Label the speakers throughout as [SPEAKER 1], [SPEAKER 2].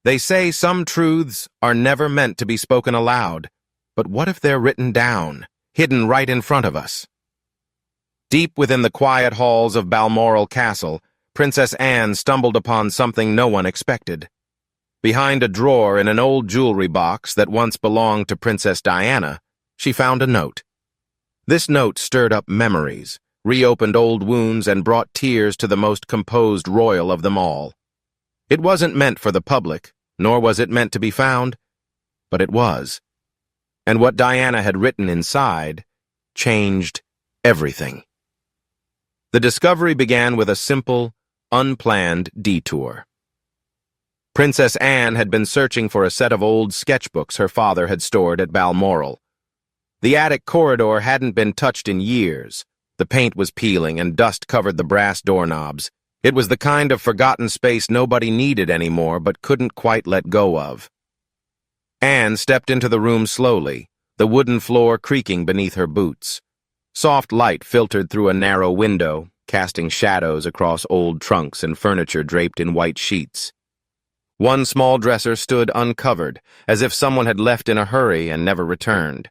[SPEAKER 1] They say some truths are never meant to be spoken aloud, but what if they're written down, hidden right in front of us? Deep within the quiet halls of Balmoral Castle, Princess Anne stumbled upon something no one expected. Behind a drawer in an old jewelry box that once belonged to Princess Diana, she found a note. This note stirred up memories, reopened old wounds, and brought tears to the most composed royal of them all. It wasn't meant for the public, nor was it meant to be found, but it was. And what Diana had written inside changed everything. The discovery began with a simple, unplanned detour. Princess Anne had been searching for a set of old sketchbooks her father had stored at Balmoral. The attic corridor hadn't been touched in years. The paint was peeling and dust covered the brass doorknobs. It was the kind of forgotten space nobody needed anymore but couldn't quite let go of. Anne stepped into the room slowly, the wooden floor creaking beneath her boots. Soft light filtered through a narrow window, casting shadows across old trunks and furniture draped in white sheets. One small dresser stood uncovered, as if someone had left in a hurry and never returned.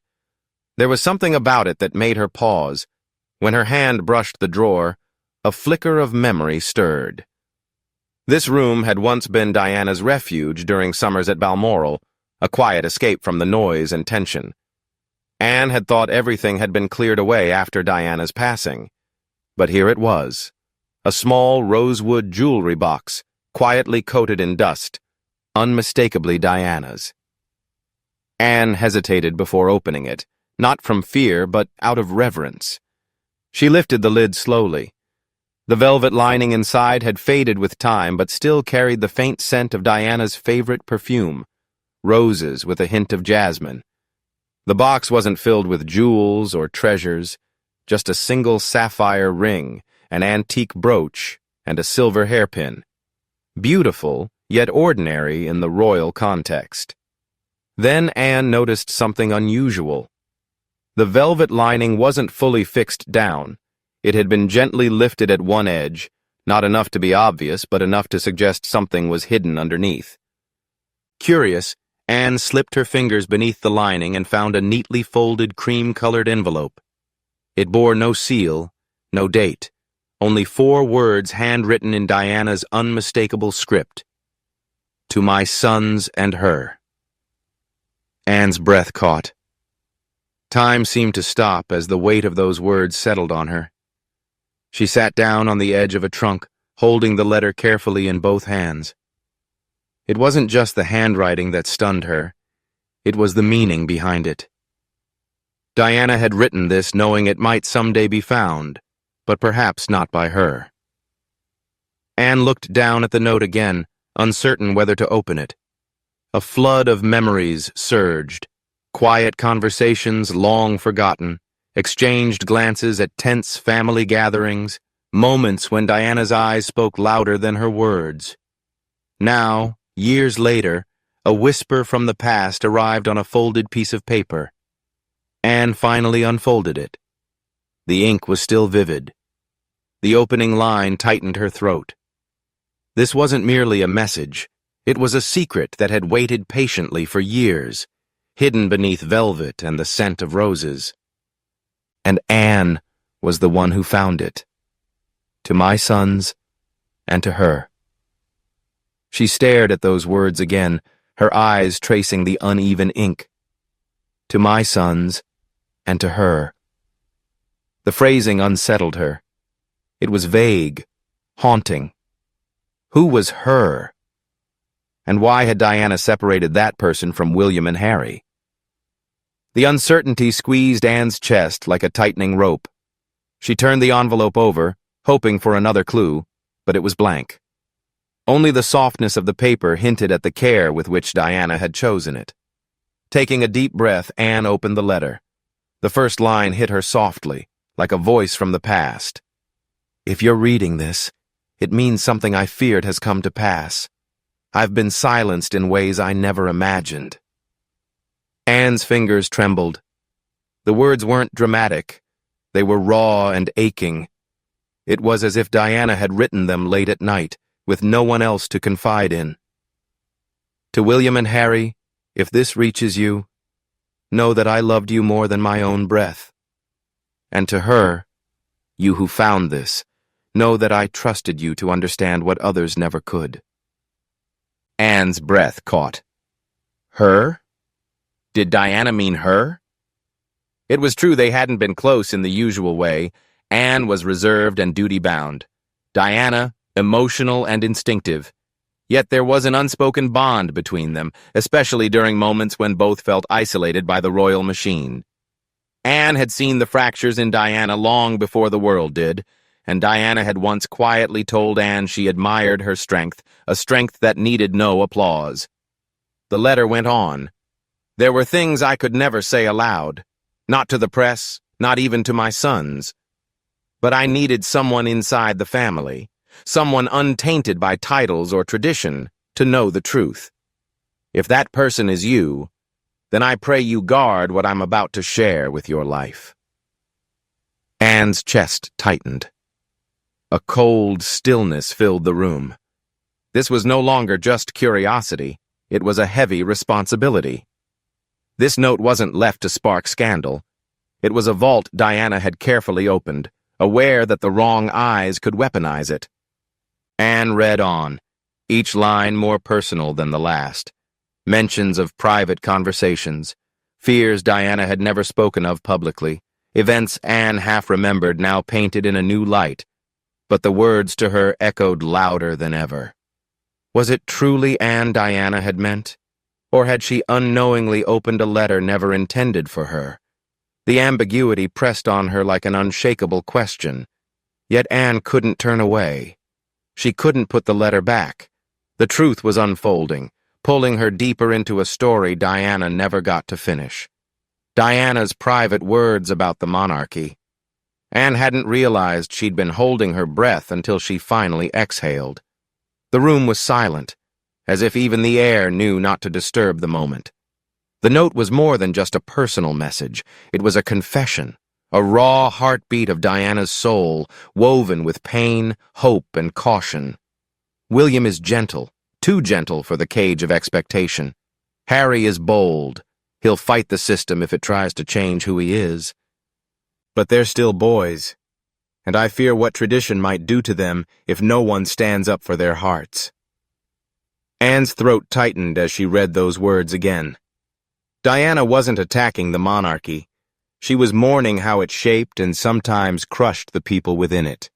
[SPEAKER 1] There was something about it that made her pause. When her hand brushed the drawer, a flicker of memory stirred. This room had once been Diana's refuge during summers at Balmoral, a quiet escape from the noise and tension. Anne had thought everything had been cleared away after Diana's passing. But here it was, a small rosewood jewelry box, quietly coated in dust, unmistakably Diana's. Anne hesitated before opening it, not from fear, but out of reverence. She lifted the lid slowly. The velvet lining inside had faded with time, but still carried the faint scent of Diana's favorite perfume, roses with a hint of jasmine. The box wasn't filled with jewels or treasures, just a single sapphire ring, an antique brooch, and a silver hairpin. Beautiful, yet ordinary in the royal context. Then Anne noticed something unusual. The velvet lining wasn't fully fixed down. It had been gently lifted at one edge, not enough to be obvious, but enough to suggest something was hidden underneath. Curious, Anne slipped her fingers beneath the lining and found a neatly folded cream-colored envelope. It bore no seal, no date, only 4 words handwritten in Diana's unmistakable script. To my sons and her. Anne's breath caught. Time seemed to stop as the weight of those words settled on her. She sat down on the edge of a trunk, holding the letter carefully in both hands. It wasn't just the handwriting that stunned her. It was the meaning behind it. Diana had written this knowing it might someday be found, but perhaps not by her. Anne looked down at the note again, uncertain whether to open it. A flood of memories surged. Quiet conversations long forgotten, exchanged glances at tense family gatherings, moments when Diana's eyes spoke louder than her words. Now, years later, a whisper from the past arrived on a folded piece of paper. Anne finally unfolded it. The ink was still vivid. The opening line tightened her throat. This wasn't merely a message. It was a secret that had waited patiently for years, hidden beneath velvet and the scent of roses. And Anne was the one who found it. To my sons and to her. She stared at those words again, her eyes tracing the uneven ink. To my sons and to her. The phrasing unsettled her. It was vague, haunting. Who was her? And why had Diana separated that person from William and Harry? The uncertainty squeezed Anne's chest like a tightening rope. She turned the envelope over, hoping for another clue, but it was blank. Only the softness of the paper hinted at the care with which Diana had chosen it. Taking a deep breath, Anne opened the letter. The first line hit her softly, like a voice from the past. If you're reading this, it means something I feared has come to pass. I've been silenced in ways I never imagined. Anne's fingers trembled. The words weren't dramatic. They were raw and aching. It was as if Diana had written them late at night, with no one else to confide in. To William and Harry, if this reaches you, know that I loved you more than my own breath. And to her, you who found this, know that I trusted you to understand what others never could. Anne's breath caught. Her? Did Diana mean her? It was true they hadn't been close in the usual way. Anne was reserved and duty-bound. Diana, emotional and instinctive. Yet there was an unspoken bond between them, especially during moments when both felt isolated by the royal machine. Anne had seen the fractures in Diana long before the world did, and Diana had once quietly told Anne she admired her strength, a strength that needed no applause. The letter went on. There were things I could never say aloud, not to the press, not even to my sons. But I needed someone inside the family, someone untainted by titles or tradition, to know the truth. If that person is you, then I pray you guard what I'm about to share with your life. Anne's chest tightened. A cold stillness filled the room. This was no longer just curiosity, it was a heavy responsibility. This note wasn't left to spark scandal. It was a vault Diana had carefully opened, aware that the wrong eyes could weaponize it. Anne read on, each line more personal than the last. Mentions of private conversations, fears Diana had never spoken of publicly, events Anne half-remembered now painted in a new light, but the words to her echoed louder than ever. Was it truly Anne Diana had meant? Or had she unknowingly opened a letter never intended for her? The ambiguity pressed on her like an unshakable question. Yet Anne couldn't turn away. She couldn't put the letter back. The truth was unfolding, pulling her deeper into a story Diana never got to finish. Diana's private words about the monarchy. Anne hadn't realized she'd been holding her breath until she finally exhaled. The room was silent, as if even the air knew not to disturb the moment. The note was more than just a personal message. It was a confession, a raw heartbeat of Diana's soul, woven with pain, hope, and caution. William is gentle, too gentle for the cage of expectation. Harry is bold. He'll fight the system if it tries to change who he is. But they're still boys, and I fear what tradition might do to them if no one stands up for their hearts. Anne's throat tightened as she read those words again. Diana wasn't attacking the monarchy. She was mourning how it shaped and sometimes crushed the people within it.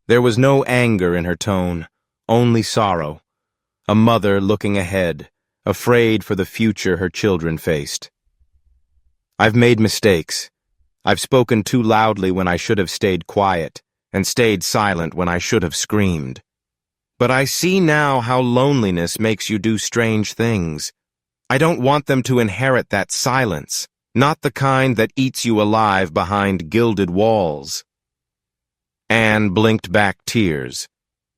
[SPEAKER 1] There was no anger in her tone, only sorrow. A mother looking ahead, afraid for the future her children faced. I've made mistakes. I've spoken too loudly when I should have stayed quiet, and stayed silent when I should have screamed. But I see now how loneliness makes you do strange things. I don't want them to inherit that silence, not the kind that eats you alive behind gilded walls. Anne blinked back tears.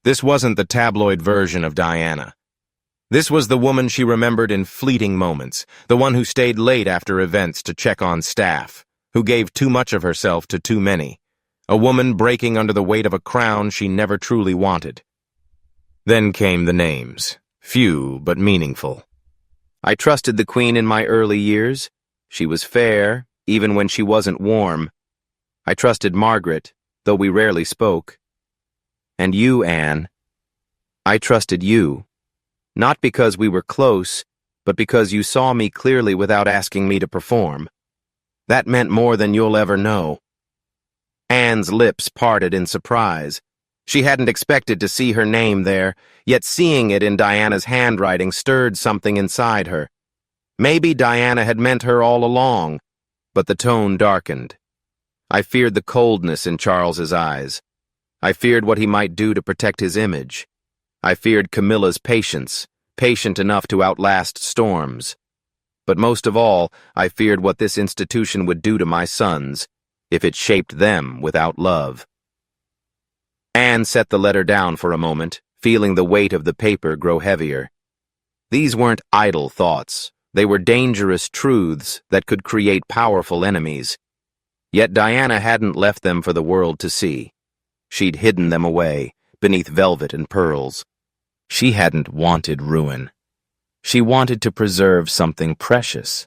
[SPEAKER 1] This wasn't the tabloid version of Diana. This was the woman she remembered in fleeting moments, the one who stayed late after events to check on staff, who gave too much of herself to too many, a woman breaking under the weight of a crown she never truly wanted. Then came the names, few but meaningful. I trusted the Queen in my early years. She was fair, even when she wasn't warm. I trusted Margaret, though we rarely spoke. And you, Anne. I trusted you, not because we were close, but because you saw me clearly without asking me to perform. That meant more than you'll ever know. Anne's lips parted in surprise. She hadn't expected to see her name there, yet seeing it in Diana's handwriting stirred something inside her. Maybe Diana had meant her all along, but the tone darkened. I feared the coldness in Charles's eyes. I feared what he might do to protect his image. I feared Camilla's patience, patient enough to outlast storms. But most of all, I feared what this institution would do to my sons, if it shaped them without love. Anne set the letter down for a moment, feeling the weight of the paper grow heavier. These weren't idle thoughts. They were dangerous truths that could create powerful enemies. Yet Diana hadn't left them for the world to see. She'd hidden them away, beneath velvet and pearls. She hadn't wanted ruin. She wanted to preserve something precious.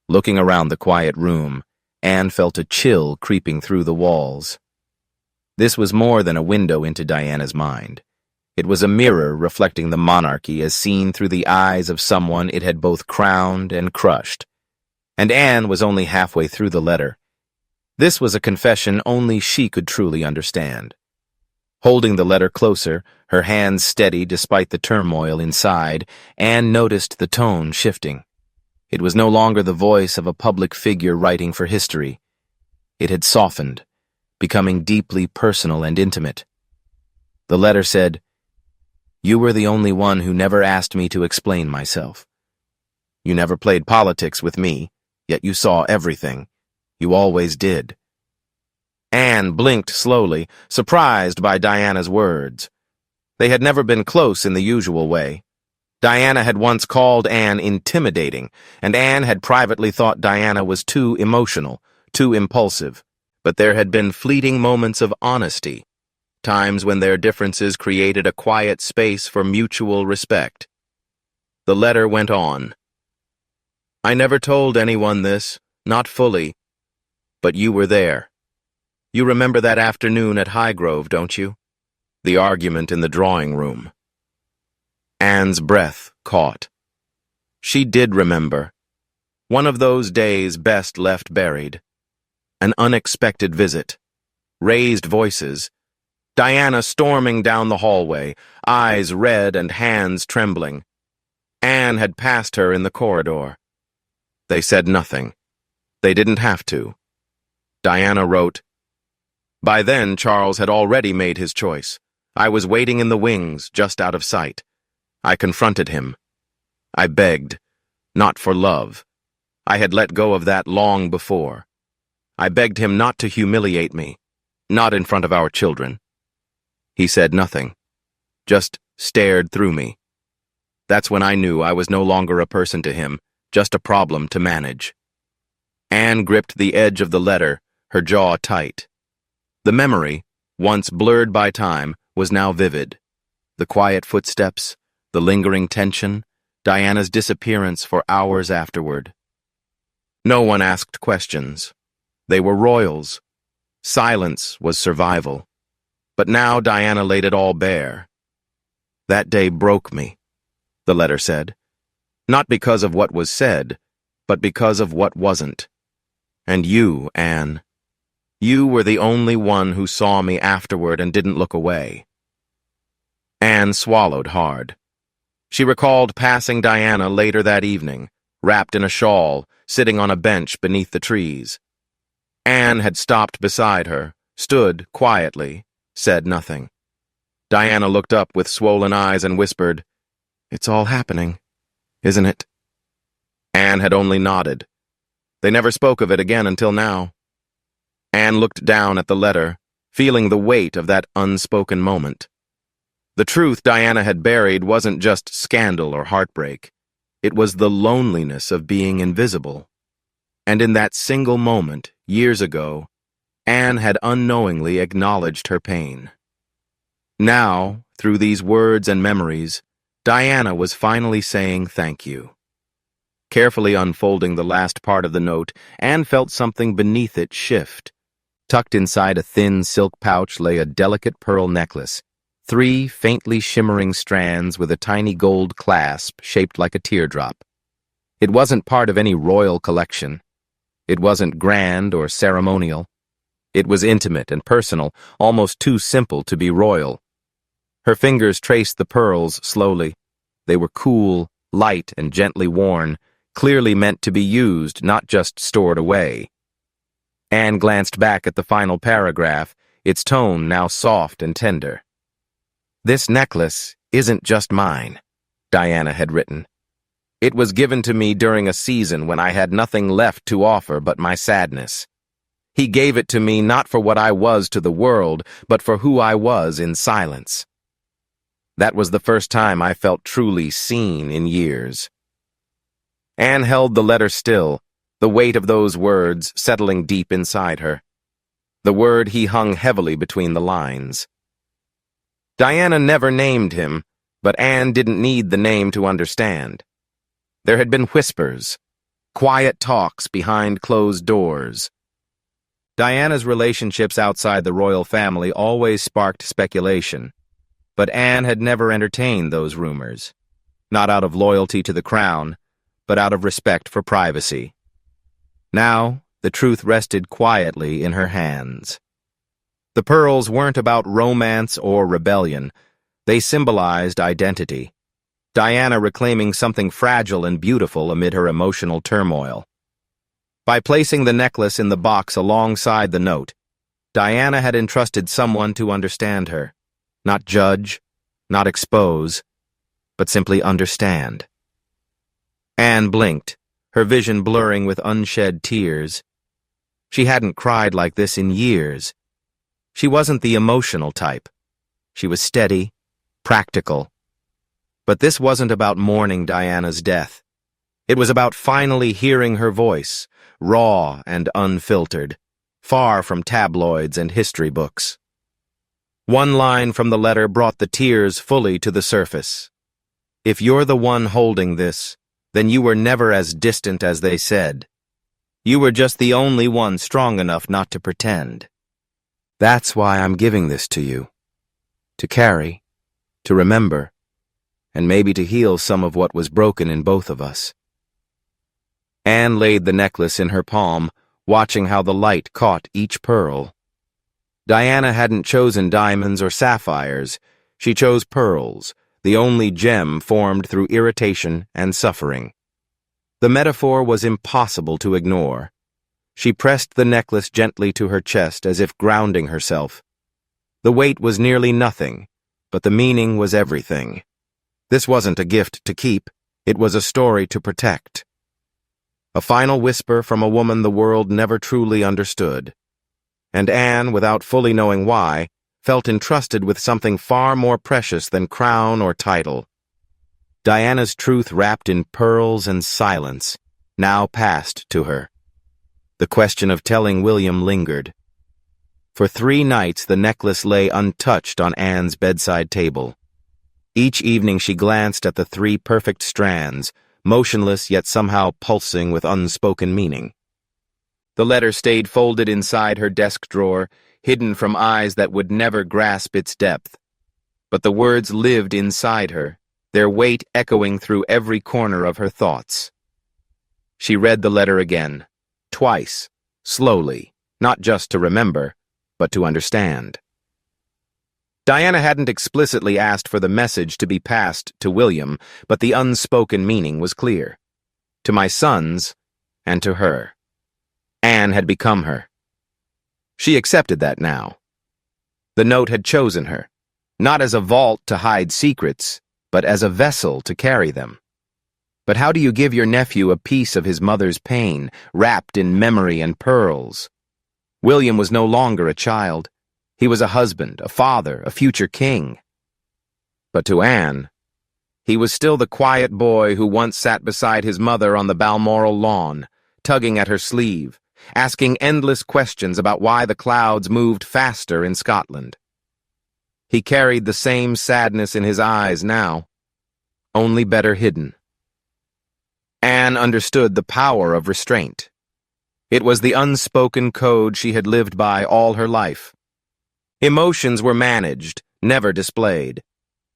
[SPEAKER 1] Looking around the quiet room, Anne felt a chill creeping through the walls. This was more than a window into Diana's mind. It was a mirror reflecting the monarchy as seen through the eyes of someone it had both crowned and crushed. And Anne was only halfway through the letter. This was a confession only she could truly understand. Holding the letter closer, her hands steady despite the turmoil inside, Anne noticed the tone shifting. It was no longer the voice of a public figure writing for history. It had softened, becoming deeply personal and intimate. The letter said, "You were the only one who never asked me to explain myself. You never played politics with me, yet you saw everything. You always did." Anne blinked slowly, surprised by Diana's words. They had never been close in the usual way. Diana had once called Anne intimidating, and Anne had privately thought Diana was too emotional, too impulsive. But there had been fleeting moments of honesty, times when their differences created a quiet space for mutual respect. The letter went on. "I never told anyone this, not fully, but you were there. You remember that afternoon at Highgrove, don't you? The argument in the drawing room." Anne's breath caught. She did remember. One of those days best left buried. An unexpected visit. Raised voices. Diana storming down the hallway, eyes red and hands trembling. Anne had passed her in the corridor. They said nothing. They didn't have to. Diana wrote, "By then, Charles had already made his choice. I was waiting in the wings, just out of sight. I confronted him. I begged, not for love. I had let go of that long before. I begged him not to humiliate me, not in front of our children. He said nothing, just stared through me. That's when I knew I was no longer a person to him, just a problem to manage." Anne gripped the edge of the letter, her jaw tight. The memory, once blurred by time, was now vivid. The quiet footsteps, the lingering tension, Diana's disappearance for hours afterward. No one asked questions. They were royals. Silence was survival. But now Diana laid it all bare. "That day broke me," the letter said. "Not because of what was said, but because of what wasn't. And you, Anne, you were the only one who saw me afterward and didn't look away." Anne swallowed hard. She recalled passing Diana later that evening, wrapped in a shawl, sitting on a bench beneath the trees. Anne had stopped beside her, stood quietly, said nothing. Diana looked up with swollen eyes and whispered, "It's all happening, isn't it?" Anne had only nodded. They never spoke of it again until now. Anne looked down at the letter, feeling the weight of that unspoken moment. The truth Diana had buried wasn't just scandal or heartbreak. It was the loneliness of being invisible. And in that single moment, years ago, Anne had unknowingly acknowledged her pain. Now, through these words and memories, Diana was finally saying thank you. Carefully unfolding the last part of the note, Anne felt something beneath it shift. Tucked inside a thin silk pouch lay a delicate pearl necklace, 3 faintly shimmering strands with a tiny gold clasp shaped like a teardrop. It wasn't part of any royal collection. It wasn't grand or ceremonial. It was intimate and personal, almost too simple to be royal. Her fingers traced the pearls slowly. They were cool, light, and gently worn, clearly meant to be used, not just stored away. Anne glanced back at the final paragraph, its tone now soft and tender. "This necklace isn't just mine," Diana had written. "It was given to me during a season when I had nothing left to offer but my sadness. He gave it to me not for what I was to the world, but for who I was in silence." That was the first time I felt truly seen in years. Anne held the letter still, the weight of those words settling deep inside her. The word he hung heavily between the lines. Diana never named him, But Anne didn't need the name to understand. There had been whispers, quiet talks behind closed doors. Diana's relationships outside the royal family always sparked speculation, but Anne had never entertained those rumors, not out of loyalty to the crown, but out of respect for privacy. Now, the truth rested quietly in her hands. The pearls weren't about romance or rebellion. They symbolized identity. Diana reclaiming something fragile and beautiful amid her emotional turmoil. By placing the necklace in the box alongside the note, Diana had entrusted someone to understand her, not judge, not expose, but simply understand. Anne blinked, her vision blurring with unshed tears. She hadn't cried like this in years. She wasn't the emotional type. She was steady, practical. But this wasn't about mourning Diana's death. It was about finally hearing her voice, raw and unfiltered, far from tabloids and history books. One line from the letter brought the tears fully to the surface. If you're the one holding this, then you were never as distant as they said. You were just the only one strong enough not to pretend. That's why I'm giving this to you. To carry, to remember, and maybe to heal some of what was broken in both of us. Anne laid the necklace in her palm, watching how the light caught each pearl. Diana hadn't chosen diamonds or sapphires. She chose pearls, the only gem formed through irritation and suffering. The metaphor was impossible to ignore. She pressed the necklace gently to her chest as if grounding herself. The weight was nearly nothing, but the meaning was everything. This wasn't a gift to keep, it was a story to protect. A final whisper from a woman the world never truly understood. And Anne, without fully knowing why, felt entrusted with something far more precious than crown or title. Diana's truth wrapped in pearls and silence, now passed to her. The question of telling William lingered. For 3 nights the necklace lay untouched on Anne's bedside table. Each evening she glanced at the 3 perfect strands, motionless yet somehow pulsing with unspoken meaning. The letter stayed folded inside her desk drawer, hidden from eyes that would never grasp its depth. But the words lived inside her, their weight echoing through every corner of her thoughts. She read the letter again, twice, slowly, not just to remember, but to understand. Diana hadn't explicitly asked for the message to be passed to William, but the unspoken meaning was clear. To my sons, and to her. Anne had become her. She accepted that now. The note had chosen her, not as a vault to hide secrets, but as a vessel to carry them. But how do you give your nephew a piece of his mother's pain, wrapped in memory and pearls? William was no longer a child. He was a husband, a father, a future king. But to Anne, he was still the quiet boy who once sat beside his mother on the Balmoral lawn, tugging at her sleeve, asking endless questions about why the clouds moved faster in Scotland. He carried the same sadness in his eyes now, only better hidden. Anne understood the power of restraint. It was the unspoken code she had lived by all her life. Emotions were managed, never displayed.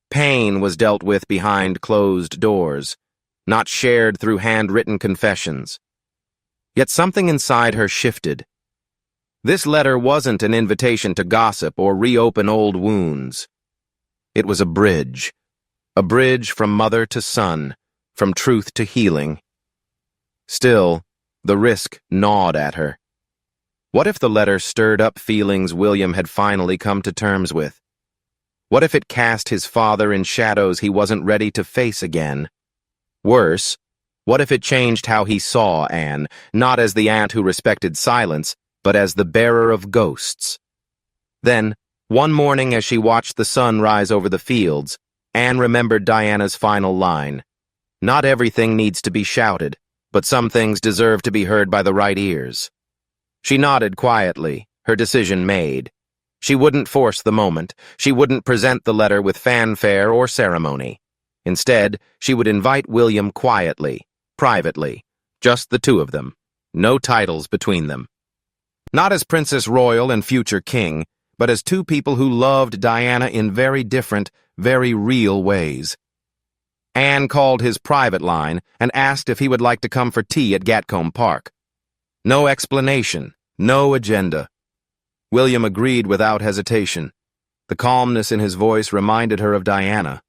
[SPEAKER 1] Pain was dealt with behind closed doors, not shared through handwritten confessions. Yet something inside her shifted. This letter wasn't an invitation to gossip or reopen old wounds. It was a bridge from mother to son, from truth to healing. Still, the risk gnawed at her. What if the letter stirred up feelings William had finally come to terms with? What if it cast his father in shadows he wasn't ready to face again? Worse, what if it changed how he saw Anne, not as the aunt who respected silence, but as the bearer of ghosts? Then, one morning as she watched the sun rise over the fields, Anne remembered Diana's final line. Not everything needs to be shouted, but some things deserve to be heard by the right ears. She nodded quietly, her decision made. She wouldn't force the moment. She wouldn't present the letter with fanfare or ceremony. Instead, she would invite William quietly, privately, just the two of them, no titles between them. Not as Princess Royal and future king, but as two people who loved Diana in very different, very real ways. Anne called his private line and asked if he would like to come for tea at Gatcombe Park. No explanation, no agenda. William agreed without hesitation. The calmness in his voice reminded her of Diana.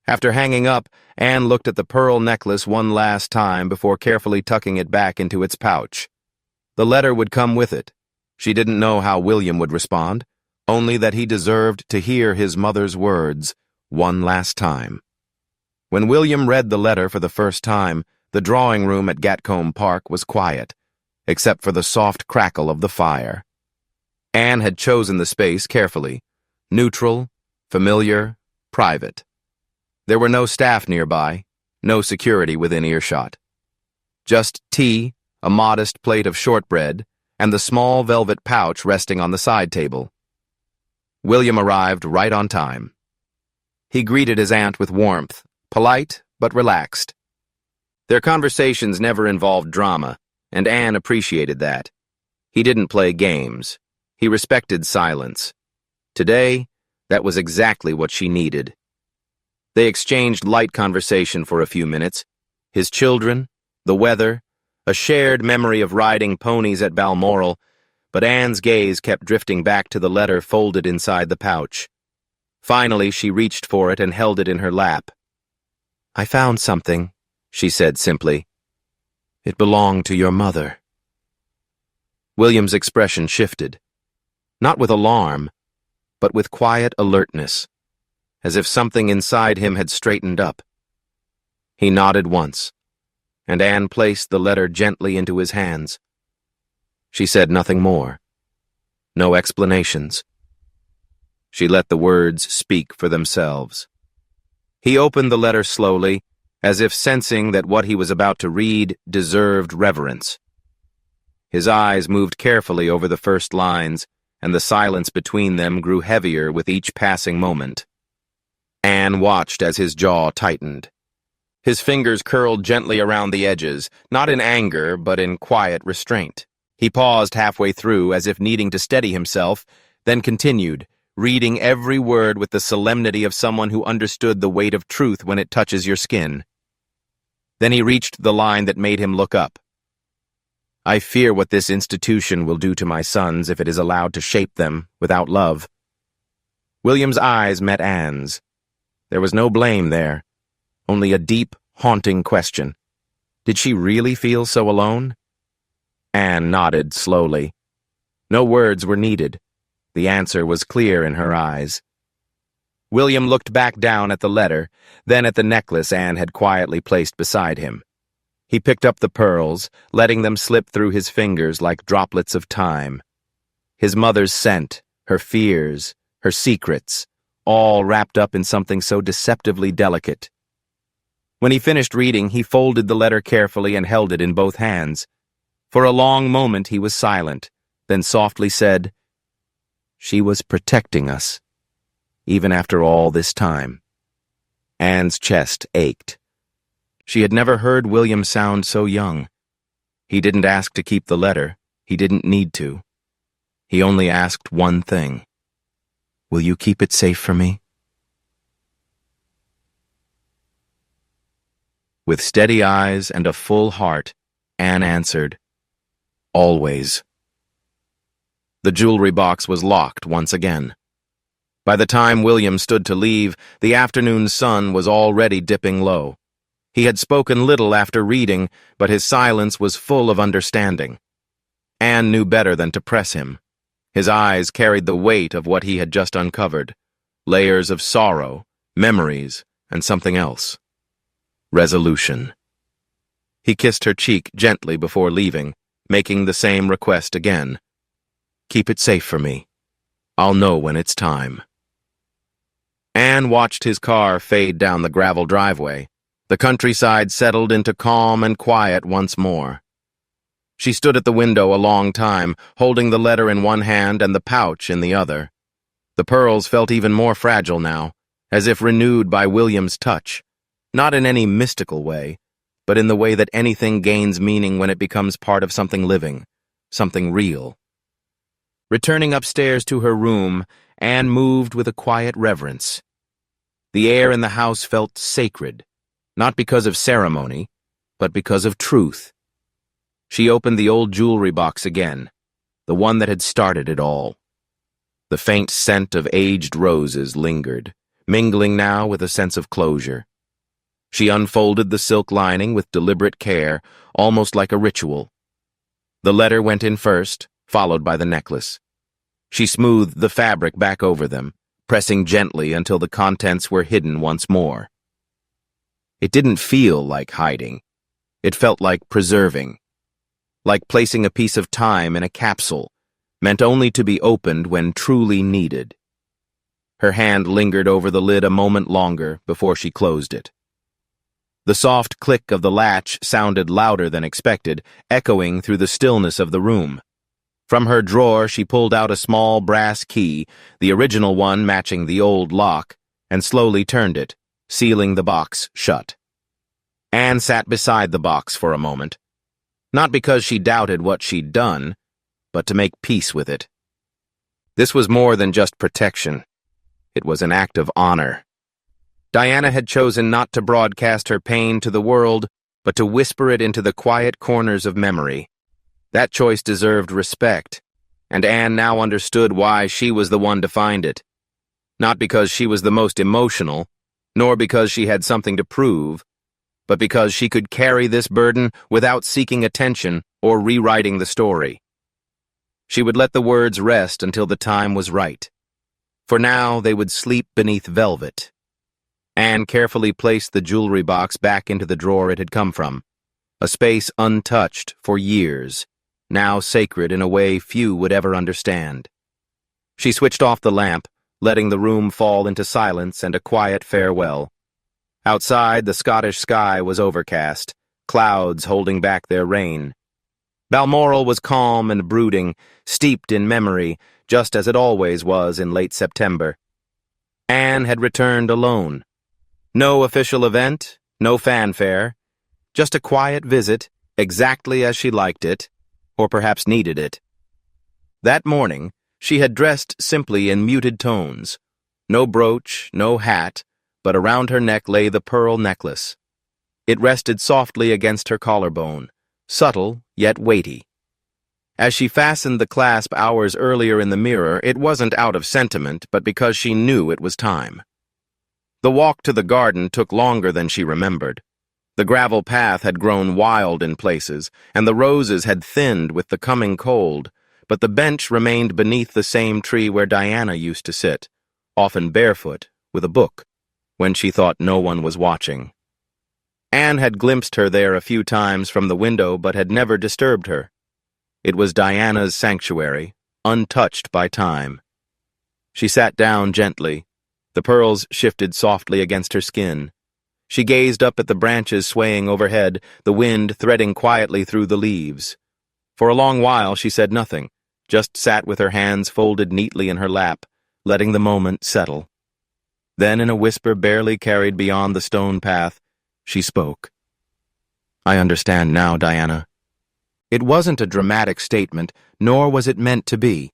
[SPEAKER 1] After hanging up, Anne looked at the pearl necklace one last time before carefully tucking it back into its pouch. The letter would come with it. She didn't know how William would respond, only that he deserved to hear his mother's words one last time. When William read the letter for the first time, the drawing room at Gatcombe Park was quiet, except for the soft crackle of the fire. Anne had chosen the space carefully, neutral, familiar, private. There were no staff nearby, no security within earshot. Just tea, a modest plate of shortbread, and the small velvet pouch resting on the side table. William arrived right on time. He greeted his aunt with warmth, polite but relaxed. Their conversations never involved drama, and Anne appreciated that. He didn't play games. He respected silence. Today, that was exactly what she needed. They exchanged light conversation for a few minutes. His children, the weather, a shared memory of riding ponies at Balmoral, but Anne's gaze kept drifting back to the letter folded inside the pouch. Finally, she reached for it and held it in her lap. "I found something," she said simply. "It belonged to your mother." William's expression shifted, not with alarm, but with quiet alertness, as if something inside him had straightened up. He nodded once, and Anne placed the letter gently into his hands. She said nothing more, no explanations. She let the words speak for themselves. He opened the letter slowly, as if sensing that what he was about to read deserved reverence. His eyes moved carefully over the first lines, and the silence between them grew heavier with each passing moment. Anne watched as his jaw tightened. His fingers curled gently around the edges, not in anger, but in quiet restraint. He paused halfway through, as if needing to steady himself, then continued, reading every word with the solemnity of someone who understood the weight of truth when it touches your skin. Then he reached the line that made him look up. "I fear what this institution will do to my sons if it is allowed to shape them without love." William's eyes met Anne's. There was no blame there, only a deep, haunting question. Did she really feel so alone? Anne nodded slowly. No words were needed. The answer was clear in her eyes. William looked back down at the letter, then at the necklace Anne had quietly placed beside him. He picked up the pearls, letting them slip through his fingers like droplets of time. His mother's scent, her fears, her secrets, all wrapped up in something so deceptively delicate. When he finished reading, he folded the letter carefully and held it in both hands. For a long moment he was silent, then softly said, "She was protecting us, even after all this time." Anne's chest ached. She had never heard William sound so young. He didn't ask to keep the letter. He didn't need to. He only asked one thing. "Will you keep it safe for me?" With steady eyes and a full heart, Anne answered, "Always." The jewelry box was locked once again. By the time William stood to leave, the afternoon sun was already dipping low. He had spoken little after reading, but his silence was full of understanding. Anne knew better than to press him. His eyes carried the weight of what he had just uncovered, layers of sorrow, memories, and something else. Resolution. He kissed her cheek gently before leaving, making the same request again. "Keep it safe for me. I'll know when it's time." Anne watched his car fade down the gravel driveway. The countryside settled into calm and quiet once more. She stood at the window a long time, holding the letter in one hand and the pouch in the other. The pearls felt even more fragile now, as if renewed by William's touch, not in any mystical way, but in the way that anything gains meaning when it becomes part of something living, something real. Returning upstairs to her room, Anne moved with a quiet reverence. The air in the house felt sacred, not because of ceremony, but because of truth. She opened the old jewelry box again, the one that had started it all. The faint scent of aged roses lingered, mingling now with a sense of closure. She unfolded the silk lining with deliberate care, almost like a ritual. The letter went in first, followed by the necklace. She smoothed the fabric back over them, pressing gently until the contents were hidden once more. It didn't feel like hiding. It felt like preserving, like placing a piece of time in a capsule, meant only to be opened when truly needed. Her hand lingered over the lid a moment longer before she closed it. The soft click of the latch sounded louder than expected, echoing through the stillness of the room. From her drawer, she pulled out a small brass key, the original one matching the old lock, and slowly turned it, sealing the box shut. Anne sat beside the box for a moment, not because she doubted what she'd done, but to make peace with it. This was more than just protection. It was an act of honor. Diana had chosen not to broadcast her pain to the world, but to whisper it into the quiet corners of memory. That choice deserved respect, and Anne now understood why she was the one to find it. Not because she was the most emotional, nor because she had something to prove, but because she could carry this burden without seeking attention or rewriting the story. She would let the words rest until the time was right. For now, they would sleep beneath velvet. Anne carefully placed the jewelry box back into the drawer it had come from, a space untouched for years, now sacred in a way few would ever understand. She switched off the lamp, letting the room fall into silence and a quiet farewell. Outside, the Scottish sky was overcast, clouds holding back their rain. Balmoral was calm and brooding, steeped in memory, just as it always was in late September. Anne had returned alone. No official event, no fanfare, just a quiet visit, exactly as she liked it, or perhaps needed it. That morning, she had dressed simply in muted tones. No brooch, no hat, but around her neck lay the pearl necklace. It rested softly against her collarbone, subtle yet weighty. As she fastened the clasp hours earlier in the mirror, it wasn't out of sentiment, but because she knew it was time. The walk to the garden took longer than she remembered. The gravel path had grown wild in places, and the roses had thinned with the coming cold, but the bench remained beneath the same tree where Diana used to sit, often barefoot, with a book, when she thought no one was watching. Anne had glimpsed her there a few times from the window, but had never disturbed her. It was Diana's sanctuary, untouched by time. She sat down gently. The pearls shifted softly against her skin. She gazed up at the branches swaying overhead, the wind threading quietly through the leaves. For a long while she said nothing, just sat with her hands folded neatly in her lap, letting the moment settle. Then, in a whisper barely carried beyond the stone path, she spoke. "I understand now, Diana." It wasn't a dramatic statement, nor was it meant to be.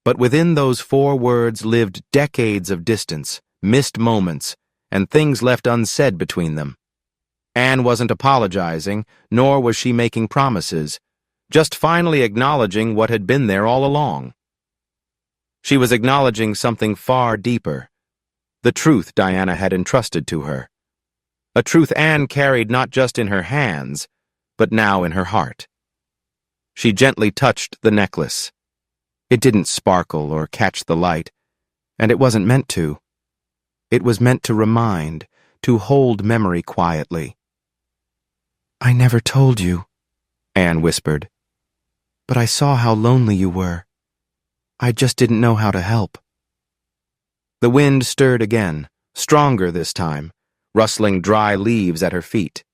[SPEAKER 1] But within those 4 words lived decades of distance, missed moments, and things left unsaid between them. Anne wasn't apologizing, nor was she making promises, just finally acknowledging what had been there all along. She was acknowledging something far deeper, the truth Diana had entrusted to her. A truth Anne carried not just in her hands, but now in her heart. She gently touched the necklace. It didn't sparkle or catch the light, and it wasn't meant to. It was meant to remind, to hold memory quietly. "I never told you," Anne whispered, "but I saw how lonely you were. I just didn't know how to help." The wind stirred again, stronger this time, rustling dry leaves at her feet.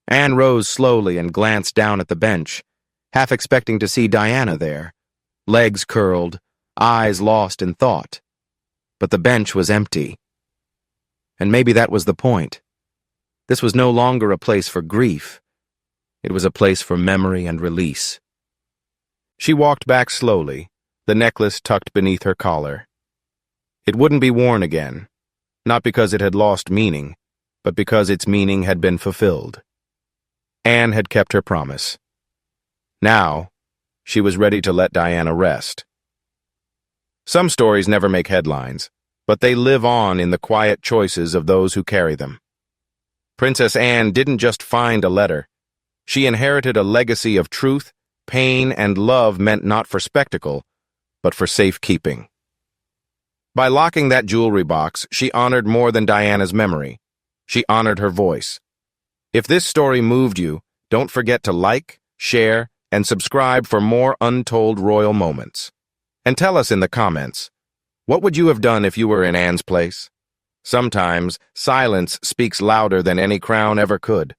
[SPEAKER 1] Anne rose slowly and glanced down at the bench, half expecting to see Diana there, legs curled, eyes lost in thought. But the bench was empty. And maybe that was the point. This was no longer a place for grief. It was a place for memory and release. She walked back slowly, the necklace tucked beneath her collar. It wouldn't be worn again, not because it had lost meaning, but because its meaning had been fulfilled. Anne had kept her promise. Now, she was ready to let Diana rest. Some stories never make headlines, but they live on in the quiet choices of those who carry them. Princess Anne didn't just find a letter. She inherited a legacy of truth, pain, and love meant not for spectacle, but for safekeeping. By locking that jewelry box, she honored more than Diana's memory. She honored her voice. If this story moved you, don't forget to like, share, and subscribe for more untold royal moments. And tell us in the comments, what would you have done if you were in Anne's place? Sometimes, silence speaks louder than any crown ever could.